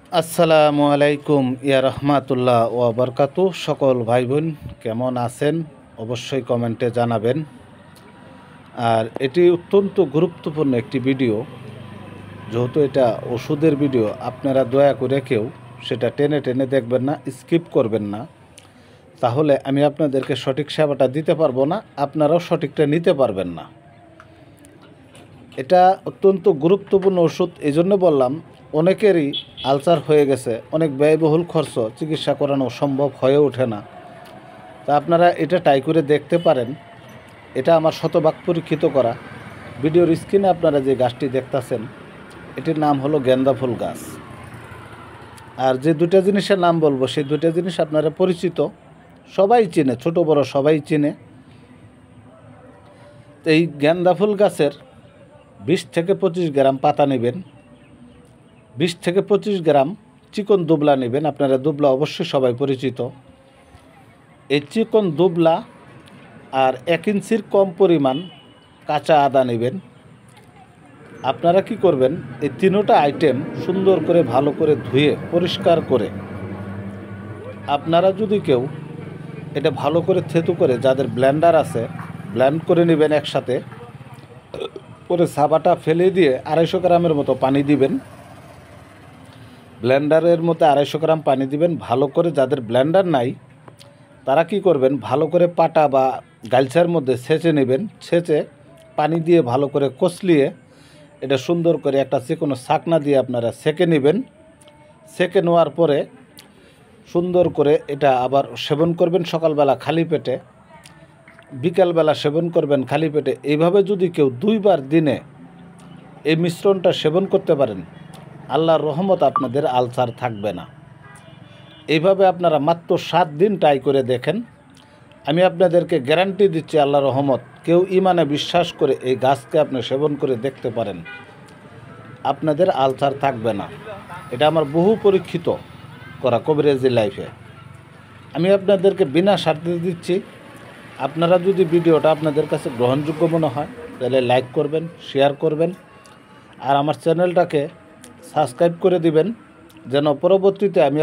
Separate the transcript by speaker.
Speaker 1: আসসালামু আলাইকুম ইয়া রহমাতুল্লাহ ওয়া বারাকাতু। সকল ভাই বোন কেমন আছেন অবশ্যই কমেন্টে জানাবেন। আর এটি অত্যন্ত গুরুত্বপূর্ণ একটি ভিডিও, যেহেতু এটা ওষুধের ভিডিও। আপনারা দয়া করে কেউ সেটা টেনে টেনে দেখবেন না, স্কিপ করবেন না, তাহলে আমি আপনাদেরকে সঠিক সেবাটা দিতে পারবো না, আপনারাও সঠিকটা নিতে পারবেন না। এটা অত্যন্ত গুরুত্বপূর্ণ ওষুধ। এই জন্য বললাম, অনেকেরই আলসার হয়ে গেছে, অনেক ব্যয়বহুল খরচ, চিকিৎসা করানো সম্ভব হয়ে ওঠে না। তা আপনারা এটা ট্রাই করে দেখতে পারেন। এটা আমার শতভাগ পরীক্ষিত করা। ভিডিওর স্ক্রিনে আপনারা যে গাছটি দেখতেছেন, এটির নাম হলো গেন্দা ফুল গাছ। আর যে দুটা জিনিসের নাম বলবো, সেই দুটা জিনিস আপনারা পরিচিত, সবাই চিনে, ছোট বড় সবাই চিনে। এই গেন্দা ফুল গাছের 20 থেকে 25 গ্রাম পাতা নেবেন, 20 থেকে 25 গ্রাম চিকন দুবলা নেবেন। আপনারা দুবলা অবশ্যই সবাই পরিচিত। এই চিকন দুবলা আর 1 ইঞ্চির কম পরিমাণ কাঁচা আদা নেবেন। আপনারা কি করবেন, এই তিনোটা আইটেম সুন্দর করে ভালো করে ধুয়ে পরিষ্কার করে, আপনারা যদি কেউ এটা ভালো করে থেতু করে, যাদের ব্লেন্ডার আছে, ব্লেন্ড করে নেবেন একসাথে করে। সাবাটা ফেলে দিয়ে 250 গ্রামের মতো পানি দিবেন। ব্লেন্ডারের মধ্যে 250 গ্রাম পানি দিবেন ভালো করে। যাদের ব্লেন্ডার নাই তারা কি করবেন, ভালো করে পাটা বা গালছার মধ্যে ছেঁচে নেবেন। ছেঁচে পানি দিয়ে ভালো করে কষলিয়ে এটা সুন্দর করে একটা চিকনো ছাকনা দিয়ে আপনারা সেঁকে নেবেন। সেঁকে নেওয়ার পরে সুন্দর করে এটা আবার সেবন করবেন সকালবেলা খালি পেটে, বিকালবেলা সেবন করবেন খালি পেটে। এইভাবে যদি কেউ 2 বার দিনে এই মিশ্রণটা সেবন করতে পারেন, আল্লাহর রহমত আপনাদের আলসার থাকবে না। এইভাবে আপনারা মাত্র 7 দিন ট্রাই করে দেখেন। আমি আপনাদেরকে গ্যারান্টি দিচ্ছি, আল্লাহর রহমত, কেউ ইমানে বিশ্বাস করে এই গাছকে আপনি সেবন করে দেখতে পারেন, আপনাদের আলসার থাকবে না। এটা আমার বহু পরীক্ষিত করা কবিরাজি লাইফে। আমি আপনাদেরকে বিনা স্বার্থে দিচ্ছি। আপনারা যদি ভিডিওটা আপনাদের কাছে গ্রহণযোগ্য মনে হয় তাহলে লাইক করবেন, শেয়ার করবেন, আর আমার চ্যানেলটাকে সাবস্ক্রাইব করে দিবেন, যেন পরবর্তীতে আমি